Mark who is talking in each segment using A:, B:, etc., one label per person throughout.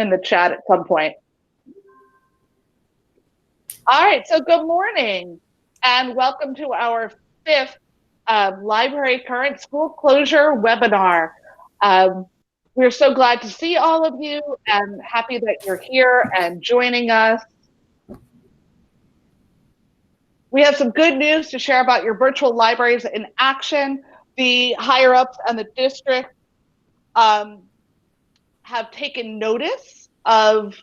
A: in the chat at some point. All right, so good morning and welcome to our 5th Library Current School Closure webinar. We're so glad to see all of you and happy that you're here and joining us. We have some good news to share about your virtual libraries in action. The higher ups and the district have taken notice of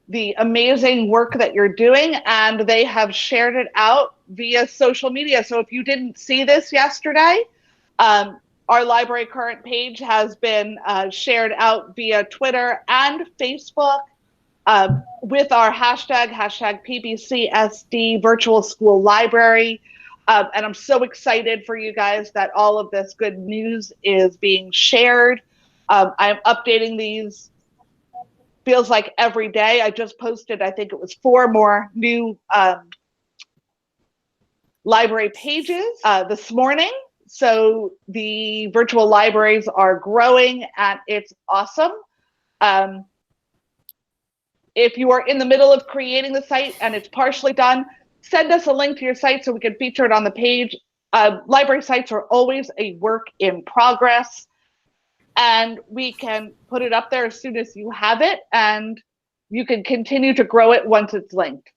A: the amazing work that you're doing, and they have shared it out via social media. So if you didn't see this yesterday, our Library Current page has been shared out via Twitter and Facebook with our hashtag PBCSD Virtual School Library. And I'm so excited for you guys that all of this good news is being shared. I'm updating these, feels like every day. I just posted, I think it was 4 more new library pages this morning. So the virtual libraries are growing and it's awesome. If you are in the middle of creating the site and it's partially done, send us a link to your site so we can feature it on the page. Library sites are always a work in progress, and we can put it up there as soon as you have it, and you can continue to grow it once it's linked.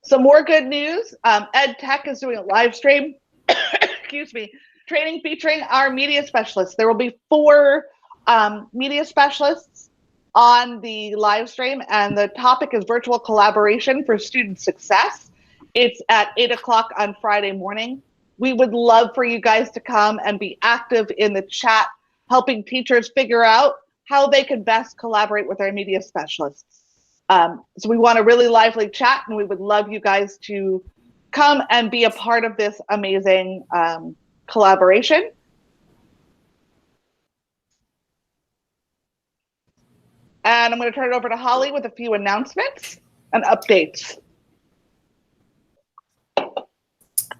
A: Some more good news. Ed Tech is doing a live stream, excuse me, training featuring our media specialists. There will be 4 media specialists on the live stream, and the topic is virtual collaboration for student success. It's at 8 o'clock on Friday morning. We would love for you guys to come and be active in the chat, helping teachers figure out how they can best collaborate with our media specialists. So we want a really lively chat, and we would love you guys to come and be a part of this amazing collaboration. And I'm going to turn it over to Holly with a few announcements and updates.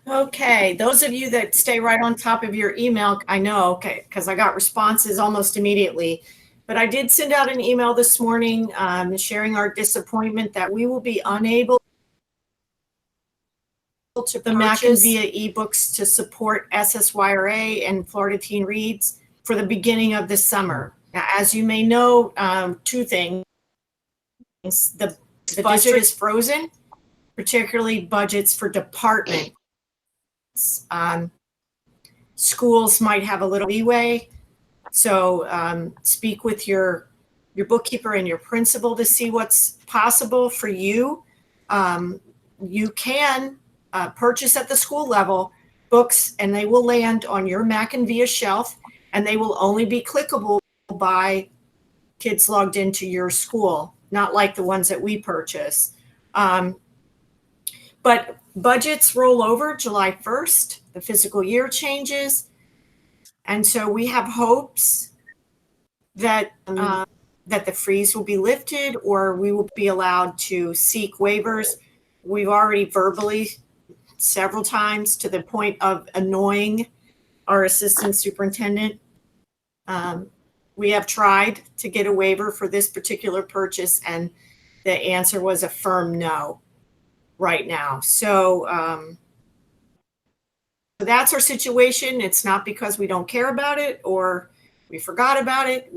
B: Okay, those of you that stay right on top of your email, I know, okay, because I got responses almost immediately. But I did send out an email this morning sharing our disappointment that we will be unable to purchase via ebooks to support SSYRA and Florida Teen Reads for the beginning of the summer. Now, as you may know, 2 things. The budget is frozen, particularly budgets for departments. Schools might have a little leeway. So speak with your bookkeeper and your principal to see what's possible for you. You can purchase at the school level books, and they will land on your Mac and Via shelf, and they will only be clickable by kids logged into your school, not like the ones that we purchase. But budgets roll over July 1st, the fiscal year changes. And so we have hopes that that the freeze will be lifted, or we will be allowed to seek waivers. We've already verbally several times, to the point of annoying our assistant superintendent. We have tried to get a waiver for this particular purchase, and the answer was a firm no right now. So that's our situation. It's not because we don't care about it or we forgot about it.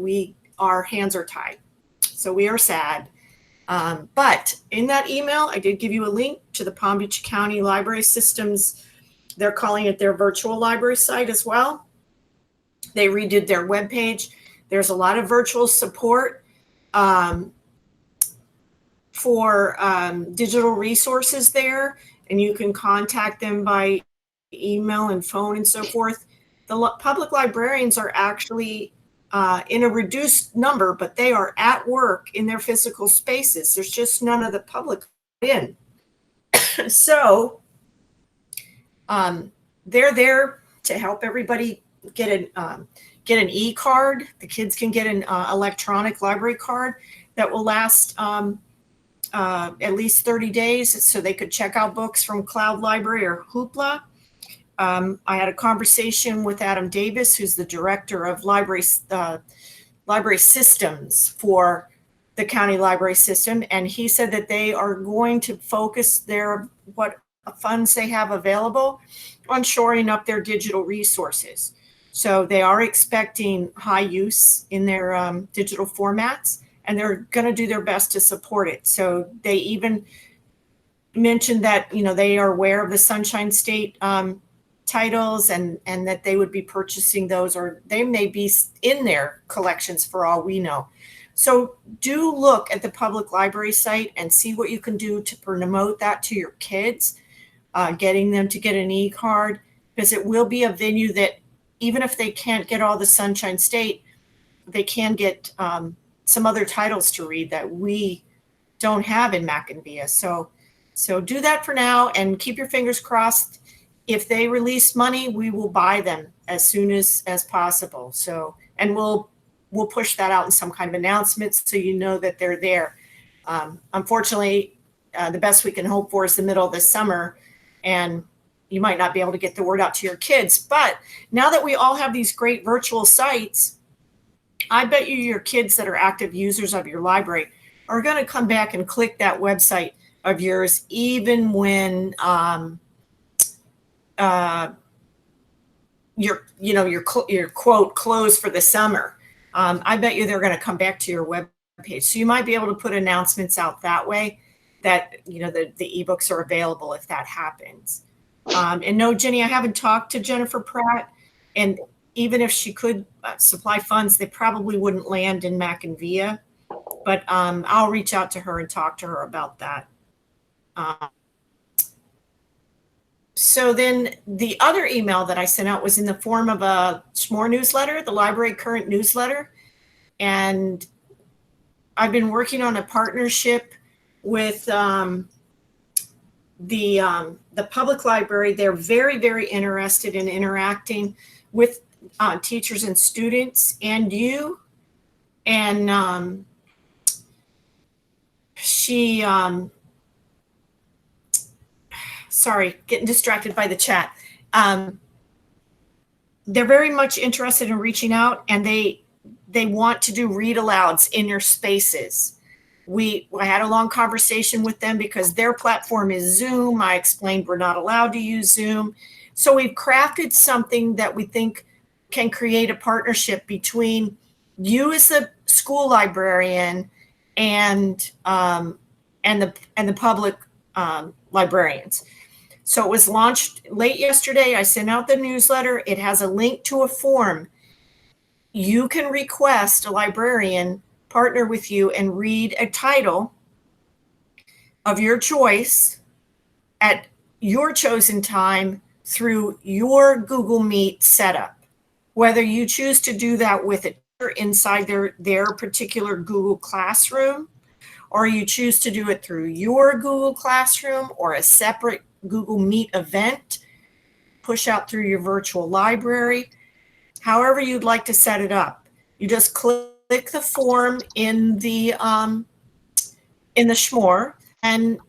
B: Our hands are tied. So we are sad. But in that email, I did give you a link to the Palm Beach County Library Systems. They're calling it their virtual library site as well. They redid their webpage. There's a lot of virtual support for digital resources there, and you can contact them by email and phone and so forth. The public librarians are actually in a reduced number, but they are at work in their physical spaces. There's just none of the public in. So they're there to help everybody get an e-card. The kids can get an electronic library card that will last at least 30 days, so they could check out books from Cloud Library or Hoopla. I had a conversation with Adam Davis, who's the director of library systems for the county library system, and he said that they are going to focus their what funds they have available on shoring up their digital resources. So they are expecting high use in their digital formats, and they're going to do their best to support it. So they even mentioned that, they are aware of the Sunshine State titles, and that they would be purchasing those, or they may be in their collections for all we know. So do look at the public library site and see what you can do to promote that to your kids, getting them to get an e-card, because it will be a venue that even if they can't get all the Sunshine State, they can get some other titles to read that we don't have in Mackenvia. So do that for now and keep your fingers crossed. If they release money, we will buy them as soon as possible. So, and we'll push that out in some kind of announcement so you know that they're there. Unfortunately, the best we can hope for is the middle of the summer, and you might not be able to get the word out to your kids. But now that we all have these great virtual sites, I bet you your kids that are active users of your library are going to come back and click that website of yours, even when you're quote closed for the summer. I bet you they're going to come back to your web page. So you might be able to put announcements out that way that, the ebooks are available if that happens. And no, Jenny, I haven't talked to Jennifer Pratt, and even if she could supply funds, they probably wouldn't land in Mackenvia, but I'll reach out to her and talk to her about that. So then the other email that I sent out was in the form of a SMORE newsletter, the Library Current newsletter. And I've been working on a partnership with the public library. They're very, very interested in interacting with teachers and students and you. And sorry, getting distracted by the chat. They're very much interested in reaching out, and they want to do read alouds in your spaces. I had a long conversation with them because their platform is Zoom. I explained we're not allowed to use Zoom. So we've crafted something that we think can create a partnership between you as the school librarian and the public librarians. So it was launched late yesterday. I sent out the newsletter. It has a link to a form. You can request a librarian partner with you and read a title of your choice at your chosen time through your Google Meet setup. Whether you choose to do that with it inside their particular Google Classroom, or you choose to do it through your Google Classroom or a separate Google Meet event, push out through your virtual library, however you'd like to set it up. You just click the form in the SMORE and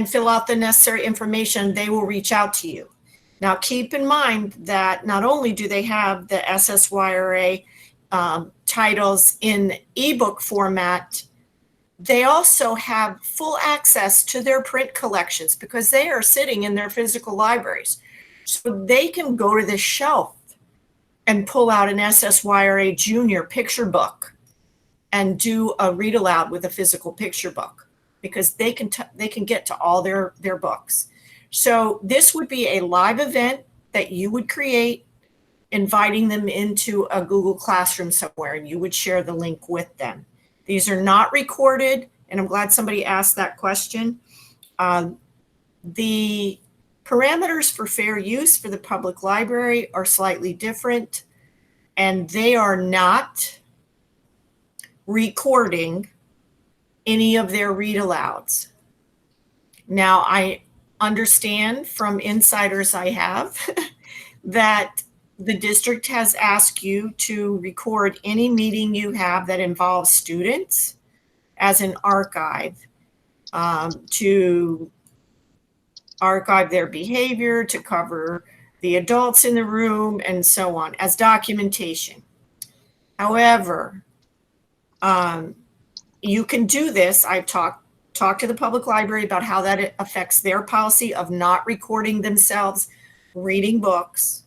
B: fill out the necessary information. They will reach out to you. Now, keep in mind that not only do they have the SSYRA titles in ebook format, they also have full access to their print collections because they are sitting in their physical libraries. So they can go to the shelf and pull out an SSYRA junior picture book and do a read aloud with a physical picture book because they can get to all their books. So this would be a live event that you would create, inviting them into a Google Classroom somewhere, and you would share the link with them. These are not recorded, and I'm glad somebody asked that question. The parameters for fair use for the public library are slightly different, and they are not recording any of their read alouds. Now, I understand from insiders I have that the district has asked you to record any meeting you have that involves students as an archive, to archive their behavior, to cover the adults in the room, and so on as documentation. However, you can do this. I've talked to the public library about how that affects their policy of not recording themselves reading books,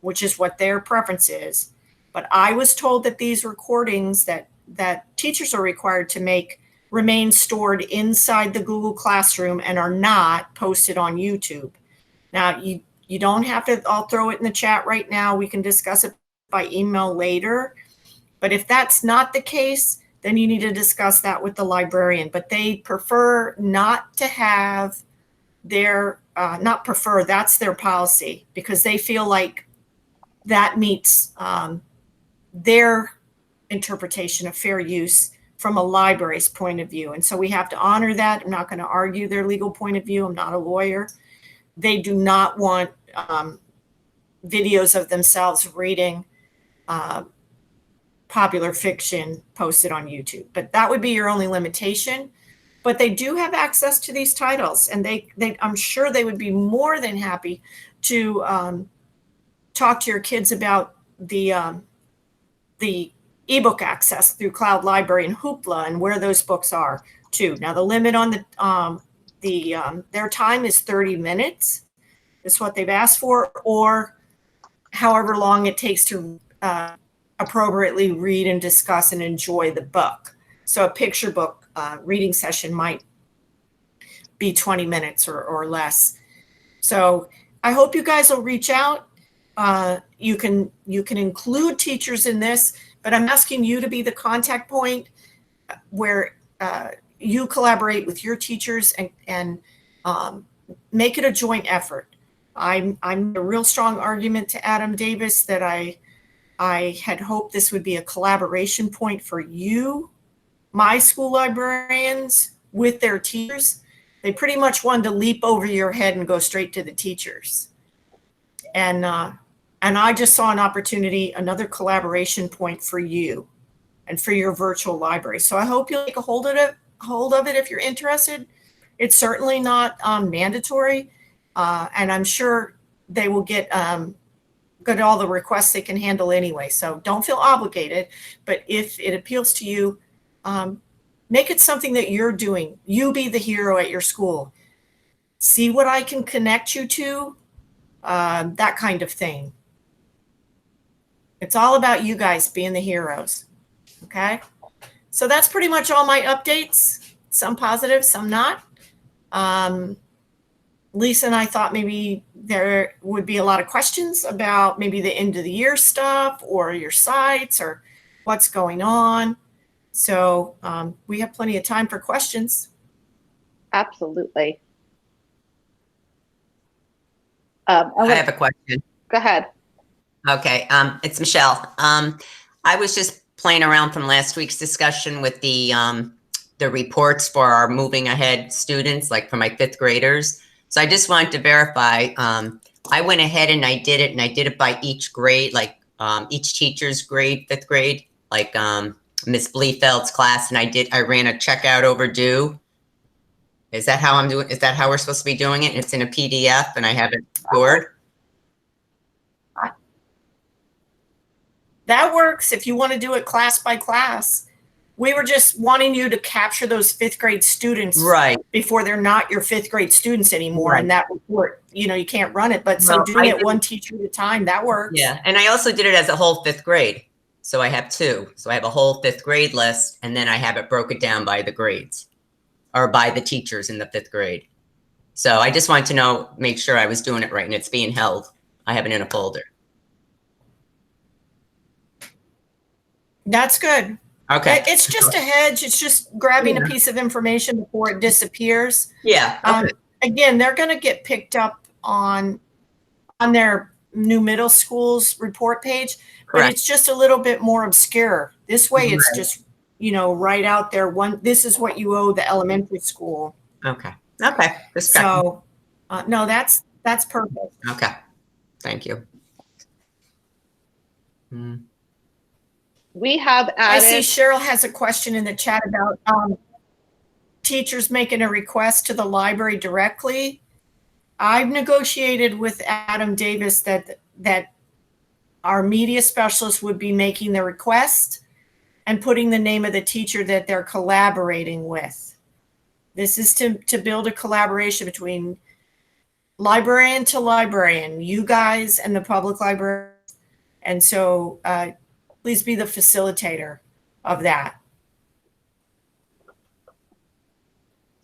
B: which is what their preference is. But I was told that these recordings that teachers are required to make remain stored inside the Google Classroom and are not posted on YouTube. Now, you don't have to, I'll throw it in the chat right now. We can discuss it by email later. But if that's not the case, then you need to discuss that with the librarian. But they prefer not to have their, not prefer, that's their policy, because they feel like that meets their interpretation of fair use from a library's point of view. And so we have to honor that. I'm not going to argue their legal point of view. I'm not a lawyer. They do not want videos of themselves reading popular fiction posted on YouTube. But that would be your only limitation. But they do have access to these titles, and I'm sure they would be more than happy to talk to your kids about the ebook access through Cloud Library and Hoopla and where those books are too. Now the limit on their time is 30 minutes. Is what they've asked for, or however long it takes to appropriately read and discuss and enjoy the book. So a picture book reading session might be 20 minutes or less. So I hope you guys will reach out. You can include teachers in this, but I'm asking you to be the contact point where you collaborate with your teachers and make it a joint effort. I'm a real strong argument to Adam Davis that I had hoped this would be a collaboration point for you, my school librarians, with their teachers. They pretty much wanted to leap over your head and go straight to the teachers. And I just saw an opportunity, another collaboration point for you and for your virtual library. So I hope you'll take a hold of it if you're interested. It's certainly not mandatory. And I'm sure they will get all the requests they can handle anyway. So don't feel obligated. But if it appeals to you, make it something that you're doing. You be the hero at your school. See what I can connect you to, that kind of thing. It's all about you guys being the heroes. Okay? So that's pretty much all my updates. Some positive, some not. Lisa and I thought maybe there would be a lot of questions about maybe the end of the year stuff or your sites or what's going on. So we have plenty of time for questions.
A: Absolutely.
C: I have a question.
A: Go ahead.
C: Okay, it's Michelle. I was just playing around from last week's discussion with the reports for our moving ahead students, like for my 5th graders. So I just wanted to verify. I went ahead and I did it by each grade, like each teacher's grade, 5th grade, like Miss Blefeld's class, and I ran a checkout overdue. Is that how I'm doing? Is that how we're supposed to be doing it? It's in a PDF and I have it stored.
B: That works if you want to do it class by class. We were just wanting you to capture those 5th grade students
C: right
B: before they're not your 5th grade students anymore.
C: Right.
B: And that report, you can't run it, but so doing it one teacher at a time, that works.
C: Yeah. And I also did it as a whole 5th grade. So I have 2. So I have a whole 5th grade list, and then I have it broken down by the grades or by the teachers in the 5th grade. So I just wanted to make sure I was doing it right and it's being held. I have it in a folder.
B: That's good.
C: Okay.
B: It's just a hedge. It's just grabbing a piece of information before it disappears.
C: Yeah. Okay.
B: Again, they're going to get picked up on their new middle school's report page, but it's just a little bit more obscure. This way, it's just, right out there. This is what you owe the elementary school.
C: Okay. Okay.
B: So, no, that's perfect.
C: Okay. Thank you.
A: We have added.
B: I see Cheryl has a question in the chat about teachers making a request to the library directly. I've negotiated with Adam Davis that our media specialist would be making the request and putting the name of the teacher that they're collaborating with. This is to build a collaboration between librarian to librarian, you guys and the public library. And so please be the facilitator of that.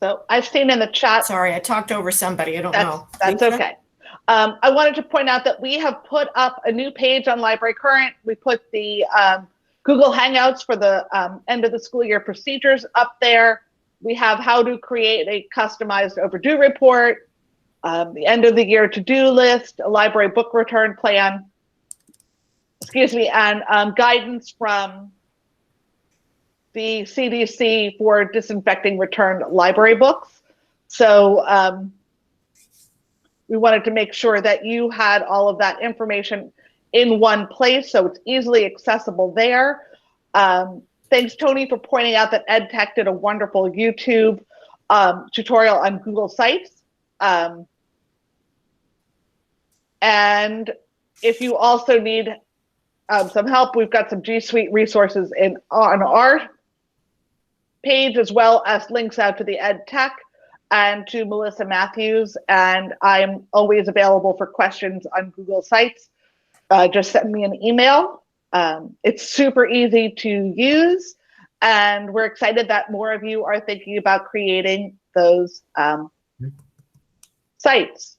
A: So I've seen in the chat.
B: Sorry, I talked over somebody. I don't know.
A: That's okay. I wanted to point out that we have put up a new page on Library Current. We put the Google Hangouts for the end of the school year procedures up there. We have how to create a customized overdue report, the end of the year to-do list, a library book return plan, and guidance from the CDC for disinfecting returned library books. So we wanted to make sure that you had all of that information in one place, so it's easily accessible there. Thanks, Tony, for pointing out that EdTech did a wonderful YouTube tutorial on Google Sites. And if you also need some help, we've got some G Suite resources on our page, as well as links out to the EdTech and to Melissa Matthews. And I'm always available for questions on Google Sites. Just send me an email. It's super easy to use, and we're excited that more of you are thinking about creating those sites.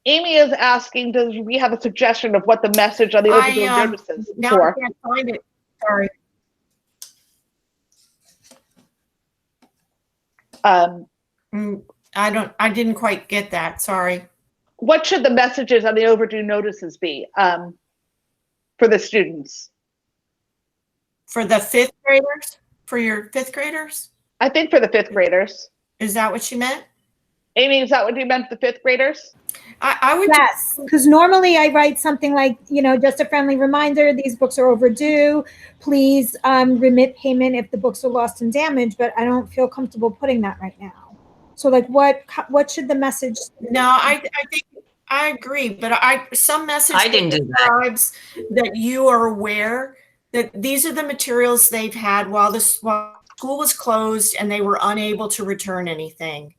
A: Amy is asking, does we have a suggestion of what the message on the overdue notices
B: now
A: for?
B: I can't find it. Sorry. I didn't quite get that. Sorry.
A: What should the messages on the overdue notices be for the students?
B: For the fifth graders? For your fifth graders?
A: I think for the fifth graders.
B: Is that what she meant?
A: Amy, is that what you meant, the fifth graders?
B: I would.
D: Yes, because normally I write something like, just a friendly reminder, these books are overdue. Please remit payment if the books are lost and damaged, but I don't feel comfortable putting that right now. So like what should the message?
B: No, I think I agree, but some message
C: I didn't do that.
B: describes that you are aware that these are the materials they've had while school was closed and they were unable to return anything.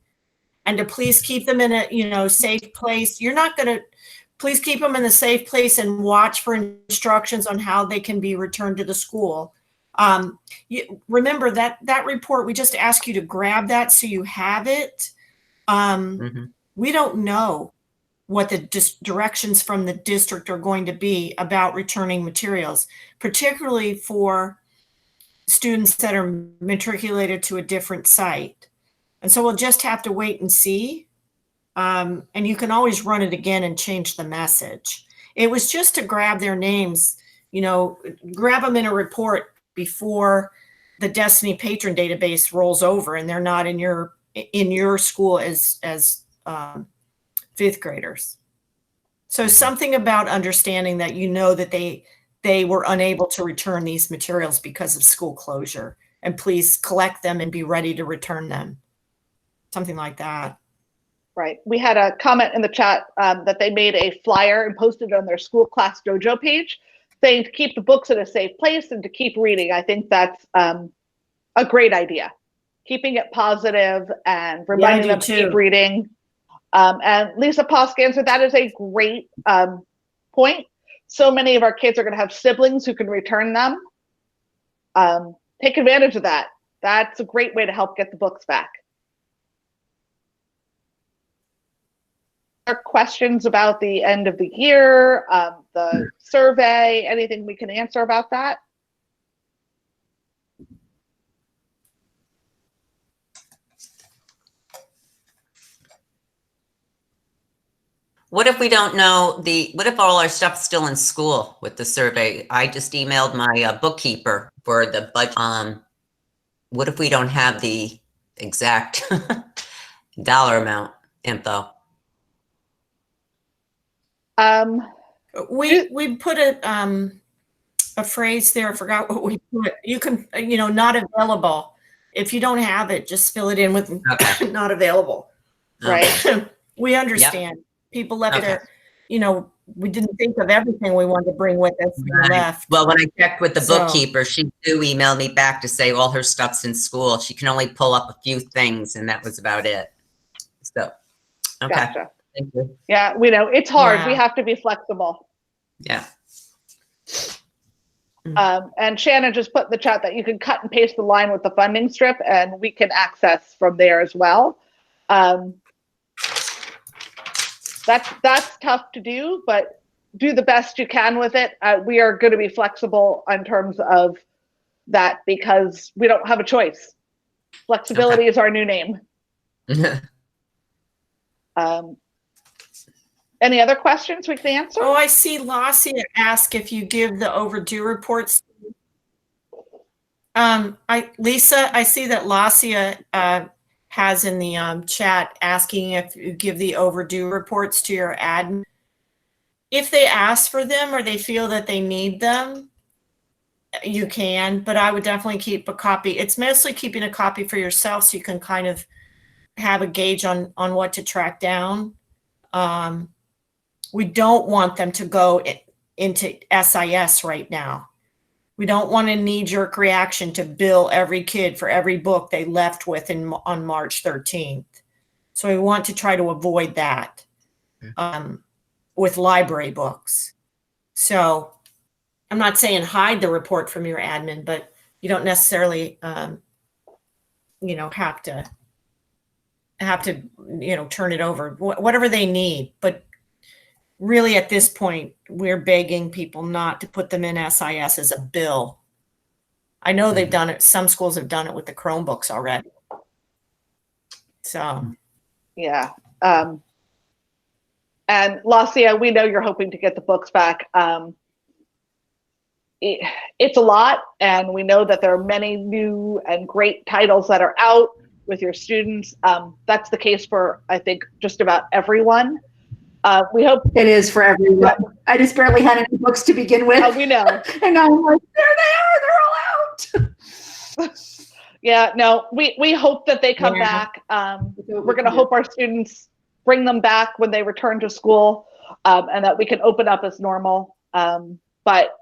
B: And to please keep them in a safe place. You're not going to, please keep them in a safe place and watch for instructions on how they can be returned to the school. Remember that report, we just ask you to grab that so you have it. We don't know what the directions from the district are going to be about returning materials, particularly for students that are matriculated to a different site. And so we'll just have to wait and see. And you can always run it again and change the message. It was just to grab their names, grab them in a report before the Destiny Patron database rolls over and they're not in your school as fifth graders. So something about understanding that that they were unable to return these materials because of school closure, and please collect them and be ready to return them. Something like that.
A: Right. We had a comment in the chat that they made a flyer and posted it on their school class dojo page saying to keep the books in a safe place and to keep reading. I think that's a great idea. Keeping it positive and reminding them to keep reading. And Lisa Posk answered, that is a great point. So many of our kids are going to have siblings who can return them. Take advantage of that. That's a great way to help get the books back. Questions about the end of the year, the survey, anything we can answer about that?
C: What if we don't know what if all our stuff's still in school with the survey? I just emailed my bookkeeper for the budget. What if we don't have the exact dollar amount info?
B: We put a phrase there. I forgot what we put. You can, not available. If you don't have it, just fill it in with
C: Okay.
B: not available.
A: Right.
B: We understand. People left their, we didn't think of everything we wanted to bring with us. We left.
C: Well, when I checked with the bookkeeper, she do email me back to say all her stuff's in school. She can only pull up a few things, and that was about it. So, okay.
A: Gotcha.
C: Thank you.
A: Yeah, we know it's hard.
B: Yeah.
A: We have to be flexible.
C: Yeah.
A: And Shannon just put in the chat that you can cut and paste the line with the funding strip, and we can access from there as well. That's tough to do, but do the best you can with it. We are going to be flexible in terms of that because we don't have a choice. Flexibility is our new name. Any other questions we can answer?
B: Oh, I see Lassia ask if you give the overdue reports. Lisa, I see that Lassia has in the chat asking if you give the overdue reports to your admin. If they ask for them or they feel that they need them, you can, but I would definitely keep a copy. It's mostly keeping a copy for yourself so you can kind of have a gauge on what to track down. We don't want them to go into SIS right now. We don't want a knee-jerk reaction to bill every kid for every book they left with on March 13th. So we want to try to avoid that with library books. So I'm not saying hide the report from your admin, but you don't necessarily, have to turn it over, whatever they need. But really, at this point, we're begging people not to put them in SIS as a bill. I know they've done it. Some schools have done it with the Chromebooks already. So,
A: yeah. And Lassia, we know you're hoping to get the books back. It's a lot, and we know that there are many new and great titles that are out with your students. That's the case for, I think, just about everyone. We hope
E: it is for everyone. I just barely had any books to begin with.
A: We know.
E: And now I'm like, there they are. They're all out.
A: Yeah, no, we hope that they come back. We're going to hope our students bring them back when they return to school, and that we can open up as normal. But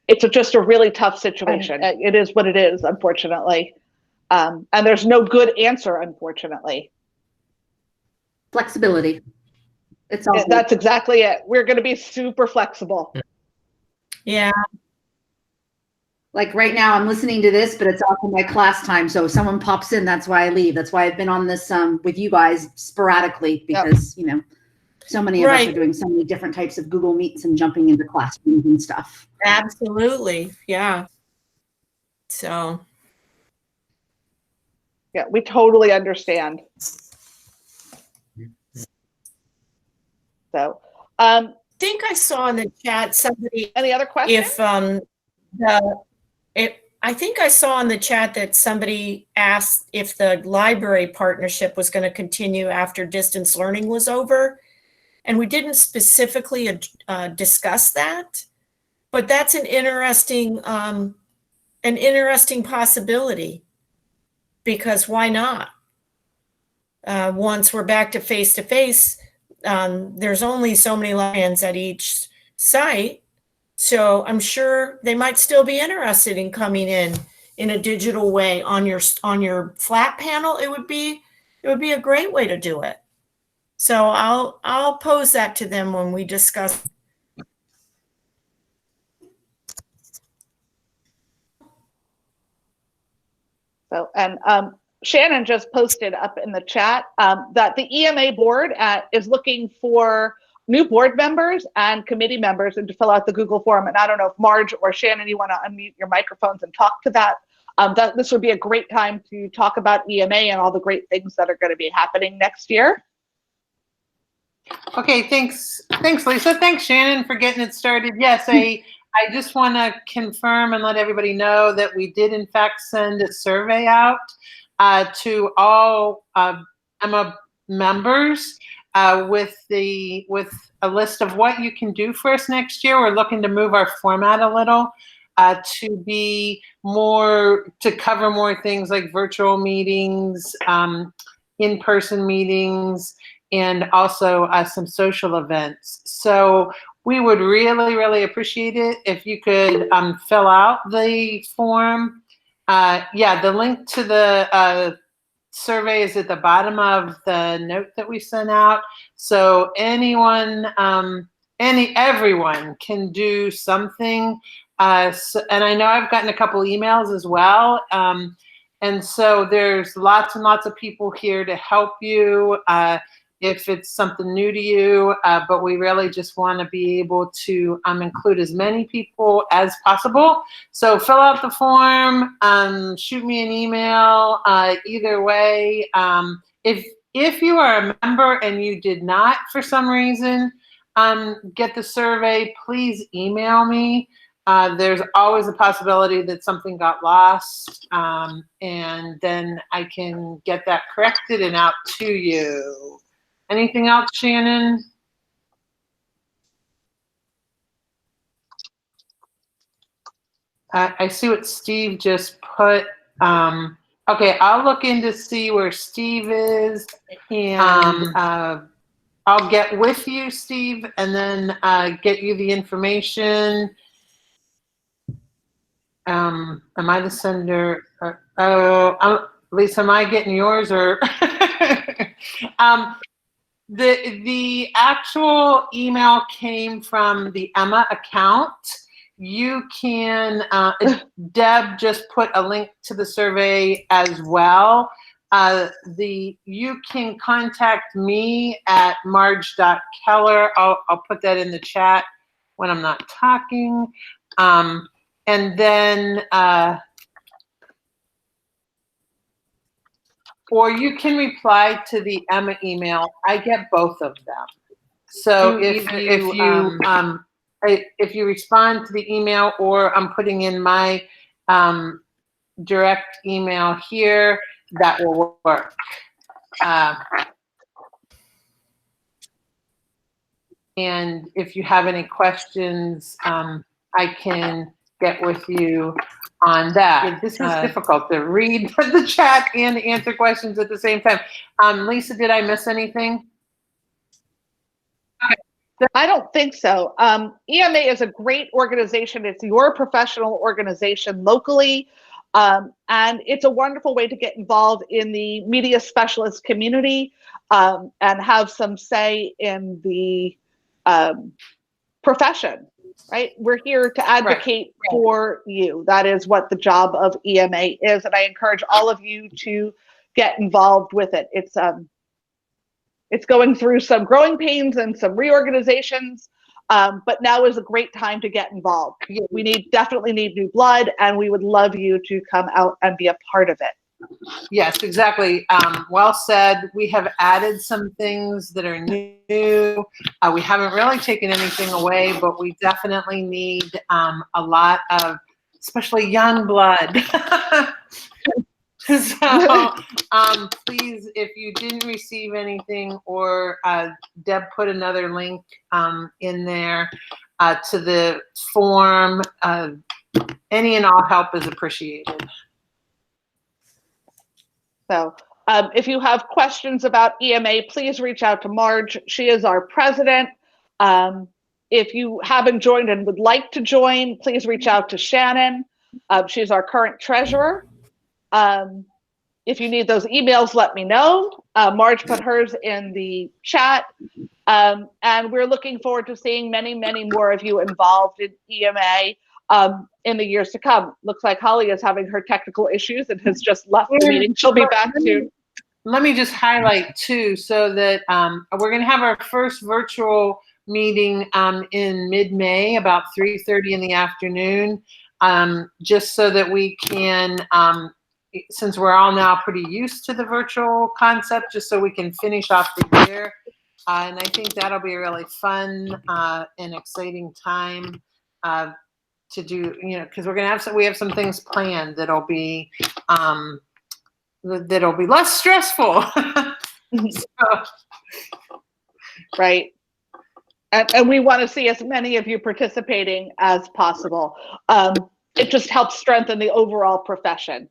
A: it's just a really tough situation. It is what it is, unfortunately. And there's no good answer, unfortunately.
E: Flexibility. It's all
A: that's exactly it. We're going to be super flexible.
B: Yeah.
E: Like right now, I'm listening to this, but it's also my class time. So if someone pops in, that's why I leave. That's why I've been on this with you guys sporadically because, so many of us are doing so many different types of Google Meets and jumping into classrooms and stuff.
B: Absolutely. Yeah. So.
A: Yeah, we totally understand. So,
B: I think I saw in the chat somebody.
A: Any other questions?
B: I think I saw in the chat that somebody asked if the library partnership was going to continue after distance learning was over, and we didn't specifically discuss that, but that's an interesting possibility. Because why not? Once we're back to face-to-face, there's only so many librarians at each site. So I'm sure they might still be interested in coming in a digital way on your flat panel. It would be a great way to do it. So I'll pose that to them when we discuss.
A: So, and Shannon just posted up in the chat that the EMA board is looking for new board members and committee members and to fill out the Google form. And I don't know if Marge or Shannon, you want to unmute your microphones and talk to that. This would be a great time to talk about EMA and all the great things that are going to be happening next year.
F: Okay, thanks, Lisa. Thanks, Shannon, for getting it started. Yes, I just want to confirm and let everybody know that we did, in fact, send a survey out to all Emma members with a list of what you can do for us next year. We're looking to move our format a little. to be to cover more things like virtual meetings, in-person meetings, and also some social events. So we would really, really appreciate it if you could fill out the form. Yeah, the link to the survey is at the bottom of the note that we sent out. So anyone, everyone can do something. And I know I've gotten a couple emails as well. And so there's lots and lots of people here to help you if it's something new to you, but we really just want to be able to include as many people as possible. So fill out the form, shoot me an email, either way. If you are a member and you did not, for some reason, get the survey, please email me. There's always a possibility that something got lost, and then I can get that corrected and out to you. Anything else, Shannon? I see what Steve just put. Okay, I'll look in to see where Steve is, and I'll get with you, Steve, and then get you the information. Am I the sender? Lisa, am I getting yours or? The actual email came from the Emma account. You can, Deb just put a link to the survey as well. You can contact me at marge.keller. I'll put that in the chat when I'm not talking. And then, or you can reply to the Emma email. I get both of them. So if you respond to the email, or I'm putting in my direct email here, that will work. And if you have any questions, I can get with you on that. Yeah, this is difficult to read the chat and answer questions at the same time. Lisa, did I miss anything?
A: I don't think so. EMA is a great organization. It's your professional organization locally, and it's a wonderful way to get involved in the media specialist community and have some say in the profession. Right? We're here to advocate for you. That is what the job of EMA is, and I encourage all of you to get involved with it. It's going through some growing pains and some reorganizations, but now is a great time to get involved. We definitely need new blood, and we would love you to come out and be a part of it.
F: Yes, exactly. Well said. We have added some things that are new. We haven't really taken anything away, but we definitely need a lot of, especially young blood. So please, if you didn't receive anything, or Deb put another link in there to the form, any and all help is appreciated.
A: So if you have questions about EMA, please reach out to Marge. She is our president. If you haven't joined and would like to join, please reach out to Shannon. She's our current treasurer. If you need those emails, let me know. Marge put hers in the chat. And we're looking forward to seeing many, many more of you involved in EMA in the years to come. Looks like Holly is having her technical issues and has just left the meeting. She'll be back soon.
F: Let me just highlight too, so that we're going to have our first virtual meeting in mid-May, about 3:30 in the afternoon, just so that we can, since we're all now pretty used to the virtual concept, just so we can finish off the year. And I think that'll be a really fun and exciting time to do, because we're gonna have we have some things planned that'll be less stressful. So.
A: Right. And we want to see as many of you participating as possible. it just helps strengthen the overall profession.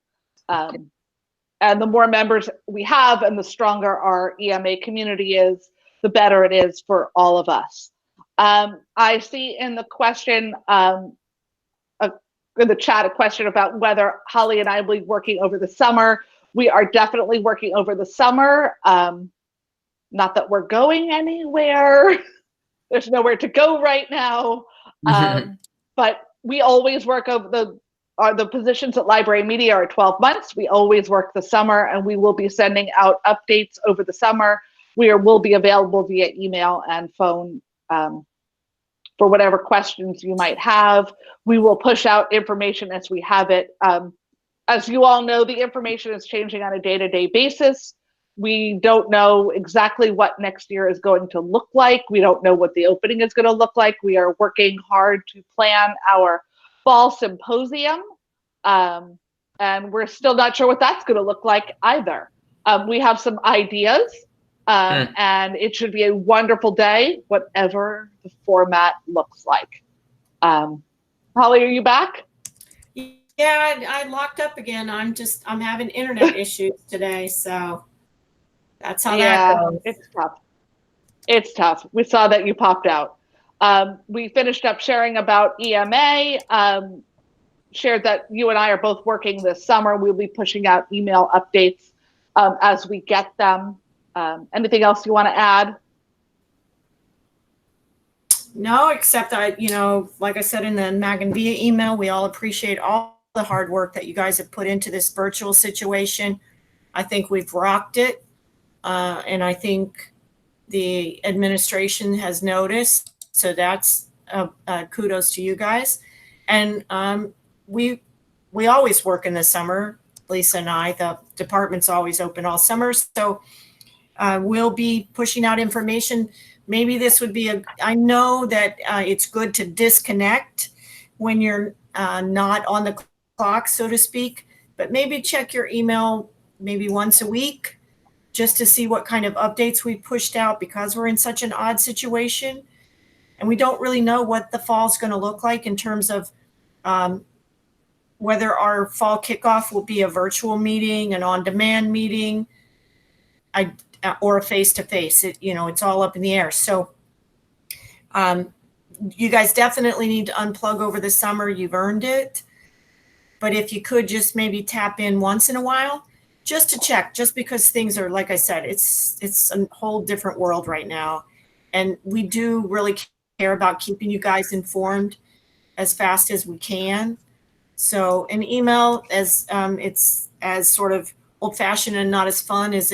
A: And the more members we have and the stronger our EMA community is, the better it is for all of us. I see in the question, in the chat, a question about whether Holly and I will be working over the summer. We are definitely working over the summer. Not that we're going anywhere. There's nowhere to go right now. But we always work over the positions at Library Media are 12 months. We always work the summer, and we will be sending out updates over the summer. We will be available via email and phone for whatever questions you might have. We will push out information as we have it. As you all know, the information is changing on a day-to-day basis. We don't know exactly what next year is going to look like. We don't know what the opening is going to look like. We are working hard to plan our fall symposium, and we're still not sure what that's going to look like either. We have some ideas, and it should be a wonderful day, whatever the format looks like. Holly, are you back?
B: Yeah, I locked up again. I'm having internet issues today, so that's how that goes.
A: It's tough. It's tough. We saw that you popped out. We finished up sharing about EMA, shared that you and I are both working this summer. We'll be pushing out email updates as we get them. Anything else you want to add?
B: No, except like I said in the Mag and Via email, we all appreciate all the hard work that you guys have put into this virtual situation. I think we've rocked it. And I think the administration has noticed. So that's kudos to you guys. And we always work in the summer, Lisa and I. The department's always open all summer. So we'll be pushing out information. Maybe this would be I know that it's good to disconnect when you're not on the clock, so to speak, but maybe check your email maybe once a week just to see what kind of updates we pushed out, because we're in such an odd situation and we don't really know what the fall is going to look like in terms of whether our fall kickoff will be a virtual meeting, an on-demand meeting, or a face-to-face. It's all up in the air. So you guys definitely need to unplug over the summer. You've earned it. But if you could just maybe tap in once in a while, just to check, just because things are, like I said, it's a whole different world right now. And we do really care about keeping you guys informed as fast as we can. So an email, it's as sort of old-fashioned and not as fun as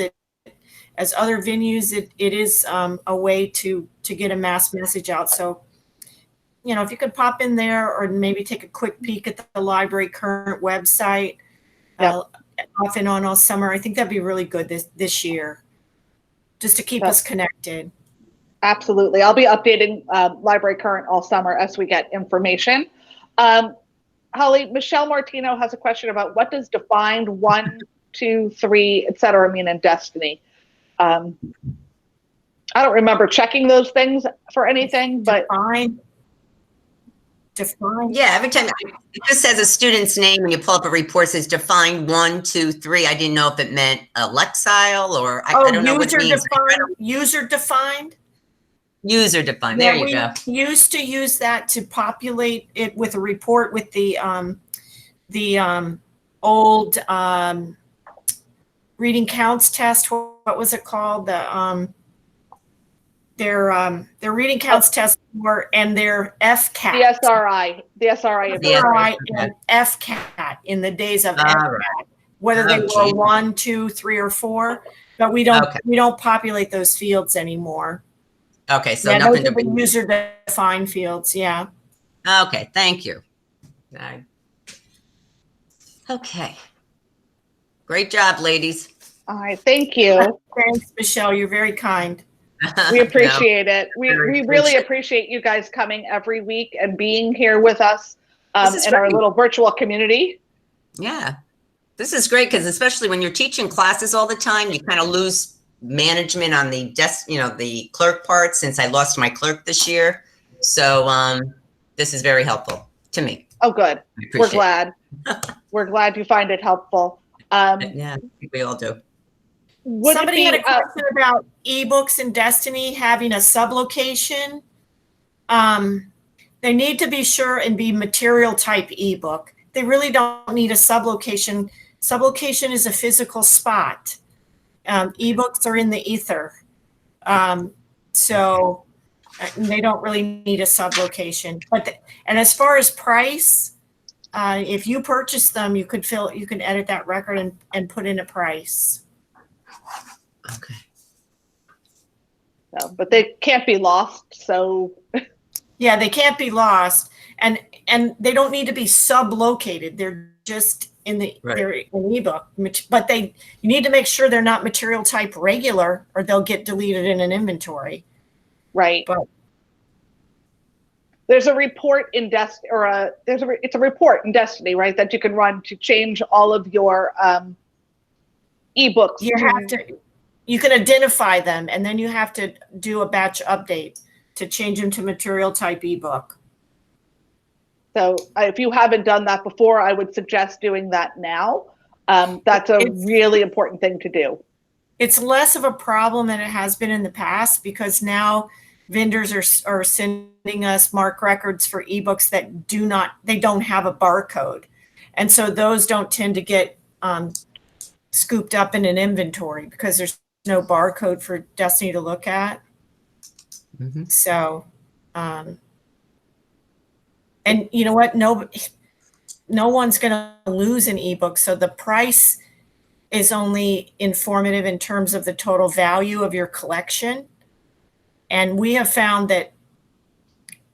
B: other venues. It is a way to get a mass message out. So, if you could pop in there or maybe take a quick peek at the Library Current website, off and on all summer, I think that'd be really good this year, just to keep us connected.
A: Absolutely. I'll be updating Library Current all summer as we get information. Holly, Michelle Martino has a question about what does defined 1, 2, 3, et cetera mean in Destiny? I don't remember checking those things for anything, but
B: Define.
C: Yeah, every time it just says a student's name and you pull up a report says defined 1, 2, 3. I didn't know if it meant a Lexile or I don't know what it means.
B: User defined.
C: User defined. There you go.
B: We used to use that to populate it with a report with the old reading counts test. What was it called? Their reading counts test and their FCAT.
A: The SRI
B: and FCAT in the days of FCAT, whether they were 1, 2, 3, or 4. But we don't populate those fields anymore.
C: Okay, so nothing
B: those are the user defined fields. Yeah.
C: Okay, thank you. Okay. Great job, ladies.
A: All right, thank you.
B: Thanks, Michelle. You're very kind.
A: We appreciate it. We really appreciate you guys coming every week and being here with us in our little virtual community.
C: Yeah, this is great because especially when you're teaching classes all the time, you kind of lose management on the desk, the clerk part, since I lost my clerk this year. So this is very helpful to me.
A: Oh, good.
C: I
A: We're
C: appreciate
A: glad. We're glad you find it helpful.
C: it. Yeah, I think we all do.
A: Would
B: Somebody
A: it
B: had
A: be,
B: a question about ebooks and Destiny having a sublocation. They need to be sure and be material type ebook. They really don't need a sublocation. Sublocation is a physical spot. Ebooks are in the ether. So they don't really need a sublocation. And as far as price, if you purchase them, you can edit that record and put in a price.
C: Okay.
A: so, but they can't be lost. So
B: Yeah, they can't be lost, and they don't need to be sublocated. They're just in the
C: Right.
B: they're in ebook, but you need to make sure they're not material type regular, or they'll get deleted in an inventory.
A: right.
B: But
A: There's a report in Destiny, or it's a report in Destiny, right, that you can run to change all of your ebooks.
B: you can identify them, and then you have to do a batch update to change them to material type ebook.
A: So if you haven't done that before, I would suggest doing that now. That's a really important thing to do. It's
B: less of a problem than it has been in the past, because now vendors are sending us MARC records for ebooks that don't have a barcode. And so those don't tend to get scooped up in an inventory because there's no barcode for Destiny to look at.
C: Mm-hmm.
B: So, and you know what? No one's going to lose an ebook. So the price is only informative in terms of the total value of your collection. And we have found that,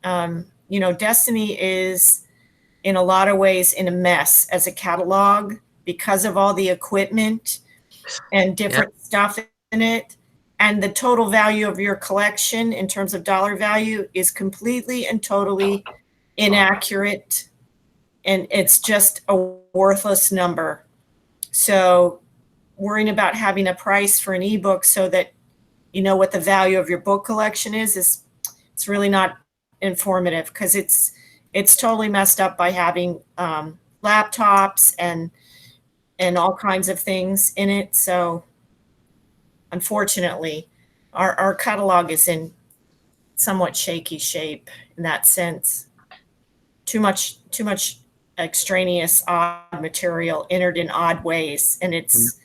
B: Destiny is in a lot of ways in a mess as a catalog because of all the equipment and different stuff in it. And the total value of your collection in terms of dollar value is completely and totally inaccurate. And it's just a worthless number. So worrying about having a price for an ebook so that you know what the value of your book collection is it's really not informative, because it's totally messed up by having laptops and all kinds of things in it. So unfortunately, our catalog is in somewhat shaky shape in that sense. Too much extraneous odd material entered in odd ways, and it's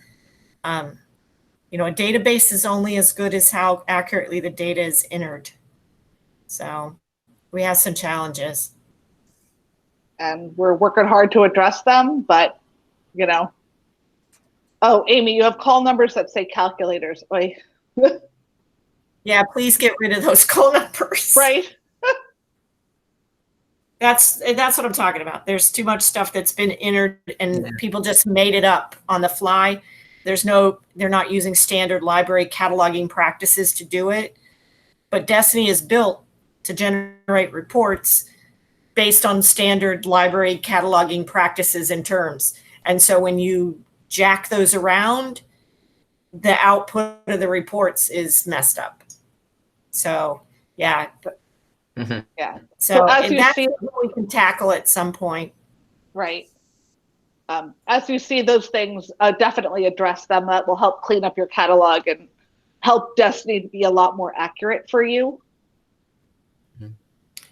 B: a database is only as good as how accurately the data is entered. So we have some challenges.
A: And we're working hard to address them, but, Oh, Amy, you have call numbers that say calculators. Oy.
B: Yeah, please get rid of those call numbers.
A: Right.
B: That's what I'm talking about. There's too much stuff that's been entered and people just made it up on the fly. They're not using standard library cataloging practices to do it. But Destiny is built to generate reports based on standard library cataloging practices and terms. And so when you jack those around, the output of the reports is messed up. So, yeah.
C: Mm-hmm.
A: Yeah.
B: So
A: as you
B: that's
A: see,
B: what we can tackle at some point.
A: Right. As you see those things, definitely address them. That will help clean up your catalog and help Destiny to be a lot more accurate for you.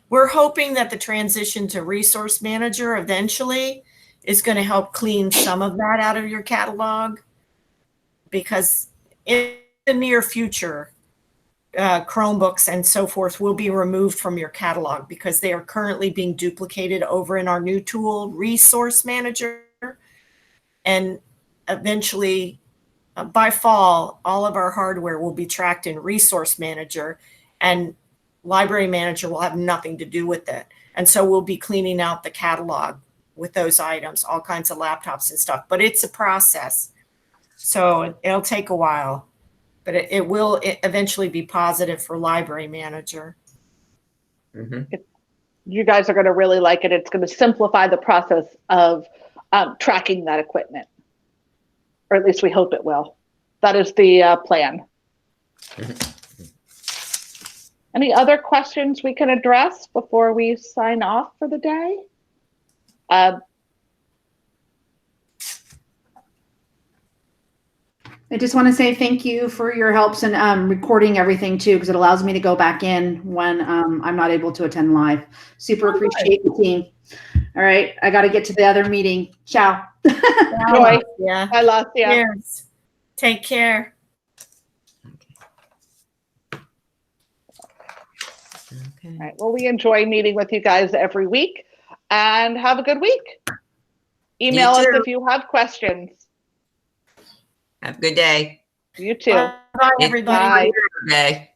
B: We're hoping that the transition to Resource Manager eventually is going to help clean some of that out of your catalog, because in the near future, Chromebooks and so forth will be removed from your catalog because they are currently being duplicated over in our new tool, Resource Manager. And eventually, by fall, all of our hardware will be tracked in Resource Manager, and Library Manager will have nothing to do with it. And so we'll be cleaning out the catalog with those items, all kinds of laptops and stuff. But it's a process. So it'll take a while. But it will eventually be positive for Library Manager.
C: Mm-hmm.
A: You guys are going to really like it. It's going to simplify the process of tracking that equipment. Or at least we hope it will. That is the plan.
C: Mm-hmm.
A: Any other questions we can address before we sign off for the day?
E: I just want to say thank you for your helps and recording everything too, because it allows me to go back in when I'm not able to attend live. Super appreciate the team. All right, I got to get to the other meeting. Ciao.
A: Joy.
B: Yeah.
A: I lost you.
B: Cheers. Take care.
C: Okay.
A: All right. Well, we enjoy meeting with you guys every week, and have a good week. Email us
C: too.
A: if you have questions.
C: Have a good day.
A: You too.
B: Bye, everybody.
A: Bye.
C: Day.